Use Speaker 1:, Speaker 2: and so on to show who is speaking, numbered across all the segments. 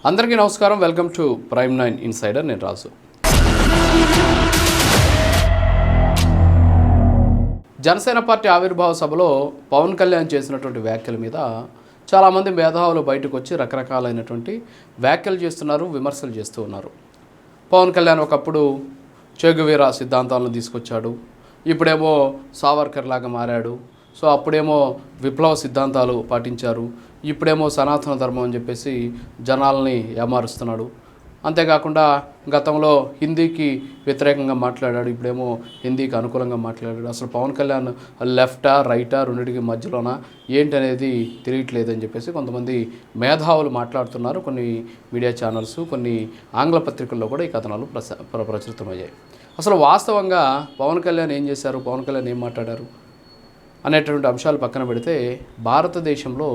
Speaker 1: అందరికీ నమస్కారం. Welcome to prime 9 insider. నేను రాజు. జనసేన పార్టీ ఆవిర్భావ సభలో పవన్ కళ్యాణ్ చేసినటువంటి వ్యాఖ్యల మీద చాలామంది మేధావులు బయటకు వచ్చి రకరకాలైనటువంటి వ్యాఖ్యలు చేస్తున్నారు, విమర్శలు చేస్తూ ఉన్నారు. పవన్ కళ్యాణ్ ఒకప్పుడు చెగువీరా సిద్ధాంతాలను తీసుకొచ్చాడు, ఇప్పుడేమో సావర్కర్ లాగా మారాడు. సో అప్పుడేమో విప్లవ సిద్ధాంతాలు పాటించారు, ఇప్పుడేమో సనాతన ధర్మం అని చెప్పేసి జనాల్ని ఏమారుస్తున్నాడు. అంతేకాకుండా గతంలో హిందీకి వ్యతిరేకంగా మాట్లాడాడు, ఇప్పుడేమో హిందీకి అనుకూలంగా మాట్లాడాడు. అసలు పవన్ కళ్యాణ్ లెఫ్టా రైటా రెండింటికి మధ్యలోనా ఏంటి అనేది తెలియట్లేదని చెప్పేసి కొంతమంది మేధావులు మాట్లాడుతున్నారు. కొన్ని మీడియా ఛానల్స్, కొన్ని ఆంగ్ల పత్రికల్లో కూడా ఈ కథనాలు ప్రచురితమయ్యాయి. అసలు వాస్తవంగా పవన్ కళ్యాణ్ ఏం చేశారు, పవన్ కళ్యాణ్ ఏం మాట్లాడారు అనేటువంటి అంశాలు పక్కన పెడితే భారతదేశంలో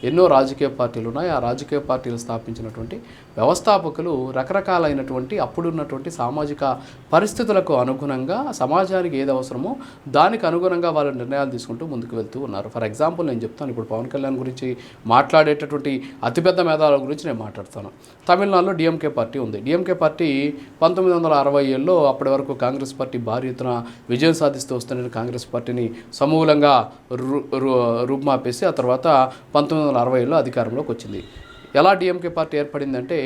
Speaker 1: ఎన్నో రాజకీయ పార్టీలు ఉన్నాయి. ఆ రాజకీయ పార్టీలు స్థాపించినటువంటి వ్యవస్థాపకులు రకరకాలైనటువంటి అప్పుడున్నటువంటి సామాజిక పరిస్థితులకు అనుగుణంగా సమాజానికి ఏది అవసరమో దానికి అనుగుణంగా వాళ్ళు నిర్ణయాలు తీసుకుంటూ ముందుకు వెళ్తూ ఉన్నారు. ఫర్ ఎగ్జాంపుల్ నేను చెప్తాను. ఇప్పుడు పవన్ కళ్యాణ్ గురించి మాట్లాడేటటువంటి అతిపెద్ద మేధావుల గురించి నేను మాట్లాడతాను. తమిళనాడులో డిఎంకే పార్టీ ఉంది. డిఎంకే పార్టీ 1960 అప్పటి వరకు కాంగ్రెస్ పార్టీ భారీ ఎత్తున విజయం సాధిస్తూ వస్తున్న కాంగ్రెస్ పార్టీని సమూలంగా రూపుమాపేసి ఆ తర్వాత 1960 అధికారంలోకి వచ్చింది. ఎలా డిఎంకే పార్టీ ఏర్పడిందంటే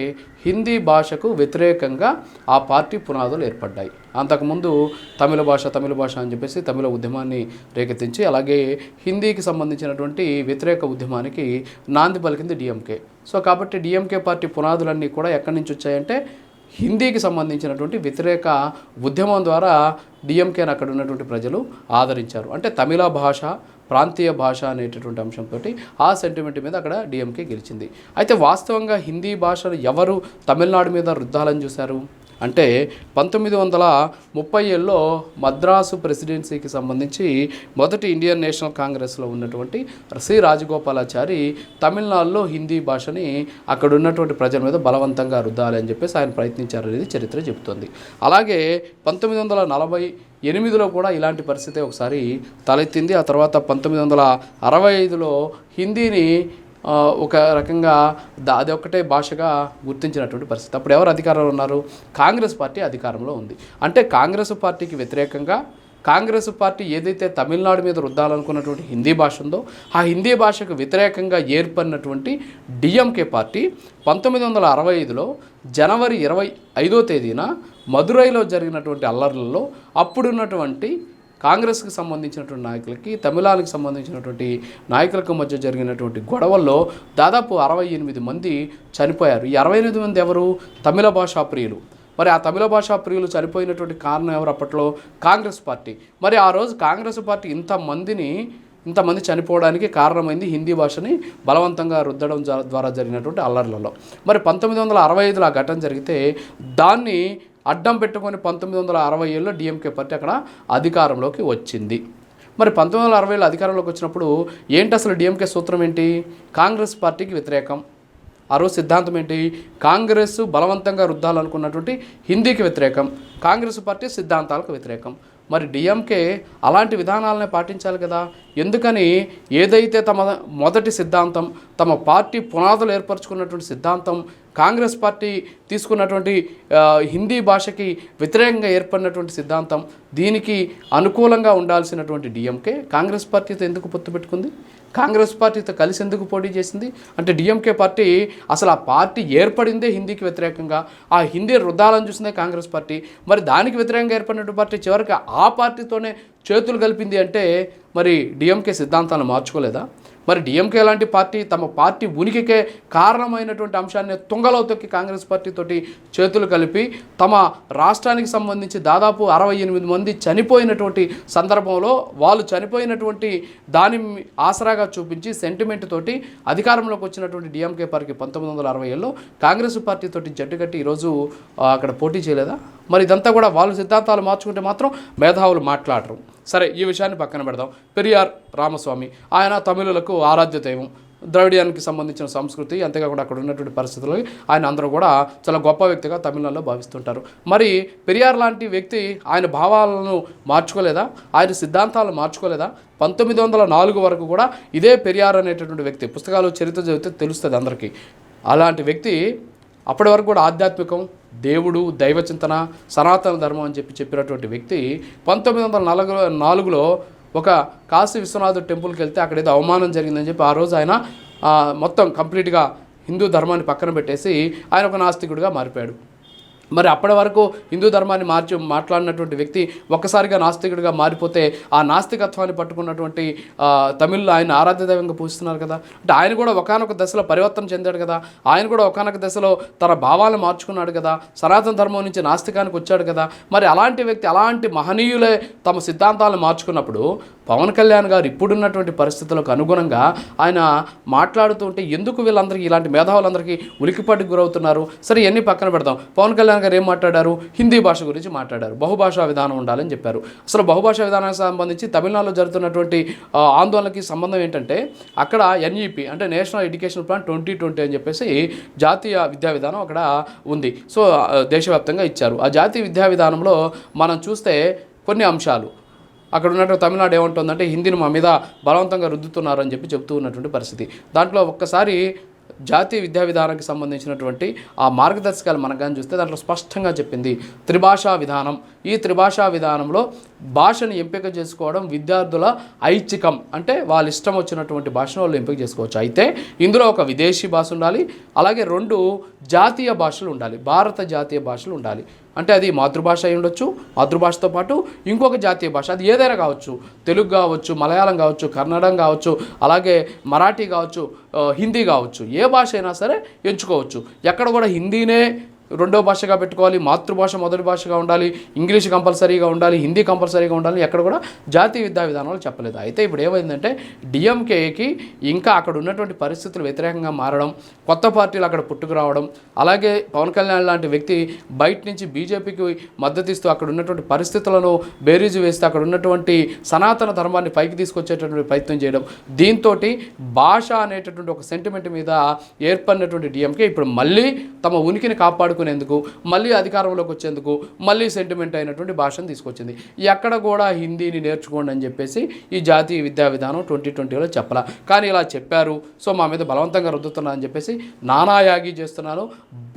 Speaker 1: హిందీ భాషకు వ్యతిరేకంగా ఆ పార్టీ పునాదులు ఏర్పడ్డాయి. అంతకుముందు తమిళ భాష అని చెప్పేసి తమిళ ఉద్యమాన్ని రేకెత్తించి అలాగే హిందీకి సంబంధించినటువంటి వ్యతిరేక ఉద్యమానికి నాంది పలికింది డిఎంకే. సో కాబట్టి డిఎంకే పార్టీ పునాదులన్నీ కూడా ఎక్కడి నుంచి వచ్చాయంటే హిందీకి సంబంధించినటువంటి వ్యతిరేక ఉద్యమం ద్వారా డిఎంకేని అక్కడ ఉన్నటువంటి ప్రజలు ఆదరించారు. అంటే తమిళ భాష ప్రాంతీయ భాష అనేటటువంటి అంశంతో ఆ సెంటిమెంట్ మీద అక్కడ డిఎంకే గెలిచింది. అయితే వాస్తవంగా హిందీ భాషను ఎవరు తమిళనాడు మీద రుద్దాలని చూశారు అంటే 1930 మద్రాసు ప్రెసిడెన్సీకి సంబంధించి మొదటి ఇండియన్ నేషనల్ కాంగ్రెస్లో ఉన్నటువంటి సి రాజగోపాలాచారి తమిళనాడులో హిందీ భాషని అక్కడ ఉన్నటువంటి ప్రజల మీద బలవంతంగా రుద్దాలి అని చెప్పేసి ఆయన ప్రయత్నించారనేది చరిత్ర చెబుతోంది. అలాగే 1948 కూడా ఇలాంటి పరిస్థితి ఒకసారి తలెత్తింది. ఆ తర్వాత 1965 హిందీని ఒక రకంగా అది ఒక్కటే భాషగా గుర్తించినటువంటి పరిస్థితి. అప్పుడు ఎవరు అధికారంలో ఉన్నారు? కాంగ్రెస్ పార్టీ అధికారంలో ఉంది. అంటే కాంగ్రెస్ పార్టీకి వ్యతిరేకంగా కాంగ్రెస్ పార్టీ ఏదైతే తమిళనాడు మీద రుద్దాలనుకున్నటువంటి హిందీ భాష ఉందో ఆ హిందీ భాషకు వ్యతిరేకంగా ఏర్పడినటువంటి డిఎంకే పార్టీ 1965 జనవరి 25 మదురైలో జరిగినటువంటి అల్లర్లలో అప్పుడున్నటువంటి కాంగ్రెస్కి సంబంధించినటువంటి నాయకులకి తమిళానికి సంబంధించినటువంటి నాయకులకు మధ్య జరిగినటువంటి గొడవల్లో దాదాపు 68 మంది చనిపోయారు. ఈ 68 మంది ఎవరు? తమిళ భాషా ప్రియులు. మరి ఆ తమిళ భాషా ప్రియులు చనిపోయినటువంటి కారణం ఎవరు? అప్పట్లో కాంగ్రెస్ పార్టీ. మరి ఆ రోజు కాంగ్రెస్ పార్టీ ఇంతమంది చనిపోవడానికి కారణమైంది హిందీ భాషని బలవంతంగా రుద్దడం ద్వారా జరిగినటువంటి అల్లర్లలో. మరి 1965 ఆ ఘటన జరిగితే దాన్ని అడ్డం పెట్టుకొని 1960 డిఎంకే పార్టీ అక్కడ అధికారంలోకి వచ్చింది. మరి 1960 అధికారంలోకి వచ్చినప్పుడు ఏంటి అసలు డిఎంకే సూత్రం ఏంటి? కాంగ్రెస్ పార్టీకి వ్యతిరేకం. ఆ రోజు సిద్ధాంతం ఏంటి? కాంగ్రెస్ బలవంతంగా రుద్దాలనుకున్నటువంటి హిందీకి వ్యతిరేకం, కాంగ్రెస్ పార్టీ సిద్ధాంతాలకు వ్యతిరేకం. మరి డిఎంకే అలాంటి విధానాలనే పాటించాలి కదా. ఎందుకని ఏదైతే తమ మొదటి సిద్ధాంతం, తమ పార్టీ పునాదులు ఏర్పరచుకున్నటువంటి సిద్ధాంతం, కాంగ్రెస్ పార్టీ తీసుకున్నటువంటి హిందీ భాషకి వ్యతిరేకంగా ఏర్పడినటువంటి సిద్ధాంతం, దీనికి అనుకూలంగా ఉండాల్సినటువంటి డిఎంకే కాంగ్రెస్ పార్టీతో ఎందుకు పొత్తు పెట్టుకుంది? కాంగ్రెస్ పార్టీతో కలిసి ఎందుకు పోటీ చేసింది? అంటే డిఎంకే పార్టీ అసలు ఆ పార్టీ ఏర్పడిందే హిందీకి వ్యతిరేకంగా, ఆ హిందీ రుద్దాలని చూసిందే కాంగ్రెస్ పార్టీ. మరి దానికి వ్యతిరేకంగా ఏర్పడినటువంటి పార్టీ చివరికి ఆ పార్టీతోనే చేతులు కలిపింది అంటే మరి డిఎంకే సిద్ధాంతాలను మార్చుకోలేదా? మరి డిఎంకే లాంటి పార్టీ తమ పార్టీ ఉనికికే కారణమైనటువంటి అంశాన్ని తుంగలో తొక్కి కాంగ్రెస్ పార్టీతోటి చేతులు కలిపి తమ రాష్ట్రానికి సంబంధించి దాదాపు 68 మంది చనిపోయినటువంటి సందర్భంలో వాళ్ళు చనిపోయినటువంటి దాని ఆసరాగా చూపించి సెంటిమెంట్ తోటి అధికారంలోకి వచ్చినటువంటి డిఎంకే పార్టీ 1960 కాంగ్రెస్ పార్టీతోటి జట్టుకట్టి ఈరోజు అక్కడ పోటీ చేయలేదా? మరి ఇదంతా కూడా వాళ్ళు సిద్ధాంతాలు మార్చుకుంటే మాత్రం మేధావులు మాట్లాడరు. సరే, ఈ విషయాన్ని పక్కన పెడదాం. పెరియార్ రామస్వామి, ఆయన తమిళులకు ఆరాధ్య దైవం. ద్రవిడియానికి సంబంధించిన సంస్కృతి, అంతేకాకుండా అక్కడ ఉన్నటువంటి పరిస్థితులు ఆయన అందరూ కూడా చాలా గొప్ప వ్యక్తిగా తమిళనాడులో భావిస్తుంటారు. మరి పెరియార్ లాంటి వ్యక్తి ఆయన భావాలను మార్చుకోలేదా? ఆయన సిద్ధాంతాలను మార్చుకోలేదా? 1904 వరకు కూడా ఇదే పెరియార్ అనేటటువంటి వ్యక్తి, పుస్తకాలు చరిత్ర చదివితే తెలుస్తుంది అందరికీ, అలాంటి వ్యక్తి అప్పటి వరకు కూడా ఆధ్యాత్మికం, దేవుడు, దైవచింతన, సనాతన ధర్మం అని చెప్పినటువంటి వ్యక్తి 1944లో ఒక కాశీ విశ్వనాథుడు టెంపుల్కి వెళ్తే అక్కడ ఏదో అవమానం జరిగిందని చెప్పి ఆ రోజు ఆయన మొత్తం కంప్లీట్గా హిందూ ధర్మాన్ని పక్కన పెట్టేసి ఆయన ఒక నాస్తికుడిగా మారిపోయాడు. మరి అప్పటి వరకు హిందూ ధర్మాన్ని మాట్లాడినటువంటి వ్యక్తి ఒక్కసారిగా నాస్తికుడిగా మారిపోతే ఆ నాస్తికత్వాన్ని పట్టుకున్నటువంటి తమిళ్లో ఆయన ఆరాధ్య దైవంగా పూజిస్తున్నారు కదా. అంటే ఆయన కూడా ఒకానొక దశలో పరివర్తన చెందాడు కదా. ఆయన కూడా ఒకానొక దశలో తన భావాలను మార్చుకున్నాడు కదా. సనాతన ధర్మం నుంచి నాస్తికానికి వచ్చాడు కదా. మరి అలాంటి వ్యక్తి, అలాంటి మహనీయులే తమ సిద్ధాంతాలను మార్చుకున్నప్పుడు పవన్ కళ్యాణ్ గారు ఇప్పుడున్నటువంటి పరిస్థితులకు అనుగుణంగా ఆయన మాట్లాడుతుంటే ఎందుకు వీళ్ళందరికీ, ఇలాంటి మేధావులందరికీ ఉలికిపాటుకు గురవుతున్నారు? సరే, ఇవన్నీ పక్కన పెడదాం. పవన్ కళ్యాణ్ గారు ఏం మాట్లాడారు? హిందీ భాష గురించి మాట్లాడారు. బహుభాషా విధానం ఉండాలని చెప్పారు. అసలు బహుభాషా విధానానికి సంబంధించి తమిళనాడులో జరుగుతున్నటువంటి ఆందోళనకి సంబంధం ఏంటంటే అక్కడ ఎన్ఈపి అంటే నేషనల్ ఎడ్యుకేషన్ ప్లాన్ 2020 అని చెప్పేసి జాతీయ విద్యా విధానం అక్కడ ఉంది. సో దేశవ్యాప్తంగా ఇచ్చారు. ఆ జాతీయ విద్యా విధానంలో మనం చూస్తే కొన్ని అంశాలు అక్కడ ఉన్నటువంటి తమిళనాడు ఏమంటుందంటే హిందీని మా మీద బలవంతంగా రుద్దుతున్నారు అని చెప్పి చెప్తూ ఉన్నటువంటి పరిస్థితి. దాంట్లో ఒక్కసారి జాతీయ విద్యా విధానానికి సంబంధించినటువంటి ఆ మార్గదర్శకాలు మనం కానీ చూస్తే దాంట్లో స్పష్టంగా చెప్పింది త్రిభాషా విధానం. ఈ త్రిభాషా విధానంలో భాషను ఎంపిక చేసుకోవడం విద్యార్థుల ఐచ్ఛికం, అంటే వాళ్ళ ఇష్టం వచ్చినటువంటి భాషను వాళ్ళు ఎంపిక చేసుకోవచ్చు. అయితే ఇందులో ఒక విదేశీ భాష ఉండాలి, అలాగే 2 జాతీయ భాషలు ఉండాలి, భారత జాతీయ భాషలు ఉండాలి. అంటే అది మాతృభాష అయి ఉండొచ్చు, మాతృభాషతో పాటు ఇంకొక జాతీయ భాష, అది ఏదైనా కావచ్చు, తెలుగు కావచ్చు, మలయాళం కావచ్చు, కన్నడం కావచ్చు, అలాగే మరాఠీ కావచ్చు, హిందీ కావచ్చు, ఏ భాష అయినా సరే ఎంచుకోవచ్చు. ఎక్కడ కూడా హిందీనే రెండో భాషగా పెట్టుకోవాలి, మాతృభాష మొదటి భాషగా ఉండాలి, ఇంగ్లీష్ కంపల్సరీగా ఉండాలి, హిందీ కంపల్సరీగా ఉండాలి, ఎక్కడ కూడా జాతీయ విద్యా విధానాలు చెప్పలేదు. అయితే ఇప్పుడు ఏమైందంటే డిఎంకేకి ఇంకా అక్కడ ఉన్నటువంటి పరిస్థితులు వ్యతిరేకంగా మారడం, కొత్త పార్టీలు అక్కడ పుట్టుకురావడం, అలాగే పవన్ కళ్యాణ్ లాంటి వ్యక్తి బయట నుంచి బీజేపీకి మద్దతిస్తూ అక్కడ ఉన్నటువంటి పరిస్థితులను బేరీజు వేస్తే అక్కడ ఉన్నటువంటి సనాతన ధర్మాన్ని పైకి తీసుకొచ్చేటటువంటి ప్రయత్నం చేయడం, దీంతో భాష అనేటటువంటి ఒక సెంటిమెంట్ మీద ఏర్పడినటువంటి డిఎంకే ఇప్పుడు మళ్ళీ తమ ఉనికిని కాపాడుకునేందుకు, మళ్ళీ అధికారంలోకి వచ్చేందుకు మళ్ళీ సెంటిమెంట్ అయినటువంటి భాషను తీసుకొచ్చింది. ఎక్కడ కూడా హిందీని నేర్చుకోండి అని చెప్పేసి ఈ జాతీయ విద్యా విధానం 2020లో చెప్పలా. కానీ ఇలా చెప్పారు, సో మా మీద బలవంతంగా రుద్దుతున్నా అని చెప్పేసి నానాయాగి చేస్తున్నారు,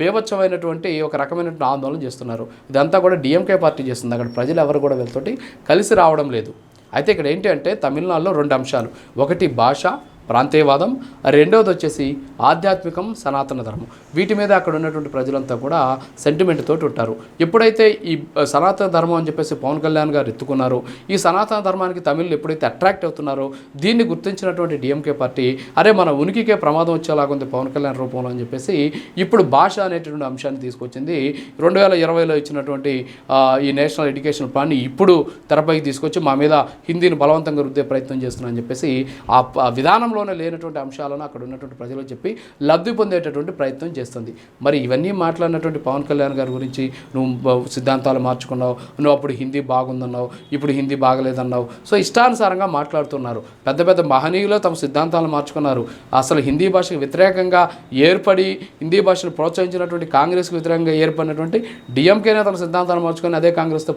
Speaker 1: బేభత్సమైనటువంటి ఒక రకమైనటువంటి ఆందోళన చేస్తున్నారు. ఇదంతా కూడా డిఎంకే పార్టీ చేస్తుంది. అక్కడ ప్రజలు ఎవరు కూడా వీళ్ళతోటి కలిసి రావడం లేదు. అయితే ఇక్కడ ఏంటి అంటే తమిళనాడులో 2 అంశాలు, ఒకటి భాష, ప్రాంతీయవాదం, రెండవది వచ్చేసి ఆధ్యాత్మికం, సనాతన ధర్మం. వీటి మీద అక్కడ ఉన్నటువంటి ప్రజలంతా కూడా సెంటిమెంట్ తోటి ఉంటారు. ఎప్పుడైతే ఈ సనాతన ధర్మం అని చెప్పేసి పవన్ కళ్యాణ్ గారు ఎత్తుకున్నారో, ఈ సనాతన ధర్మానికి తమిళులు ఎప్పుడైతే అట్రాక్ట్ అవుతున్నారో దీన్ని గుర్తించినటువంటి డిఎంకే పార్టీ అరే మన ఉనికికే ప్రమాదం వచ్చేలాగుంది పవన్ కళ్యాణ్ రూపంలో అని చెప్పేసి ఇప్పుడు భాష అనేటువంటి అంశాన్ని తీసుకొచ్చింది. 2020లో ఇచ్చినటువంటి ఈ నేషనల్ ఎడ్యుకేషన్ ప్లాన్ని ఇప్పుడు తెరపైకి తీసుకొచ్చి మా మీద హిందీని బలవంతంగా రుద్దే ప్రయత్నం చేస్తున్నా అని చెప్పేసి ఆ విధానంలో లేనటువంటి అంశాలను అక్కడ ఉన్నటువంటి ప్రజలకు చెప్పి లబ్ధి పొందేటటువంటి ప్రయత్నం చేస్తుంది. మరి ఇవన్నీ మాట్లాడినటువంటి పవన్ కళ్యాణ్ గారి గురించి నువ్వు సిద్ధాంతాలు మార్చుకున్నావు, నువ్వు అప్పుడు హిందీ బాగుందన్నావు, ఇప్పుడు హిందీ బాగలేదన్నావు, సో ఇష్టానుసారంగా మాట్లాడుతున్నారు. పెద్ద పెద్ద మహనీయులు తమ సిద్ధాంతాలను మార్చుకున్నారు. అసలు హిందీ భాషకు వ్యతిరేకంగా ఏర్పడి హిందీ భాషను ప్రోత్సహించినటువంటి కాంగ్రెస్కి వ్యతిరేకంగా ఏర్పడినటువంటి డిఎంకేనే తన సిద్ధాంతాలు మార్చుకొని అదే కాంగ్రెస్తో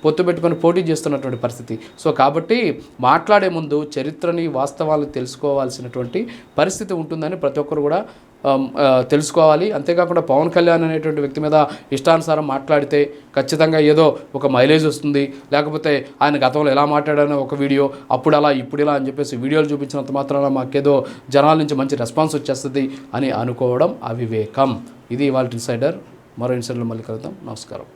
Speaker 1: పొత్తు పెట్టుకొని పోటీ చేస్తున్నటువంటి పరిస్థితి. సో కాబట్టి మాట్లాడే ముందు చరిత్రని, వాస్తవాలను తెలుసుకోవాల్సినటువంటి పరిస్థితి ఉంటుందని ప్రతి ఒక్కరు కూడా తెలుసుకోవాలి. అంతేకాకుండా పవన్ కళ్యాణ్ అనేటువంటి వ్యక్తి మీద ఇష్టానుసారం మాట్లాడితే ఖచ్చితంగా ఏదో ఒక మైలేజ్ వస్తుంది, లేకపోతే ఆయన గతంలో ఎలా మాట్లాడానో ఒక వీడియో, అప్పుడు అలా ఇప్పుడు ఇలా అని చెప్పేసి వీడియోలు చూపించినంత మాత్రాన మాకేదో జనాల నుంచి మంచి రెస్పాన్స్ వచ్చేస్తుంది అని అనుకోవడం అవివేకం. ఇది ఇవాళ ఇన్సైడర్. మరో ఇన్సైడర్లో మళ్ళీ కలుద్దాం. నమస్కారం.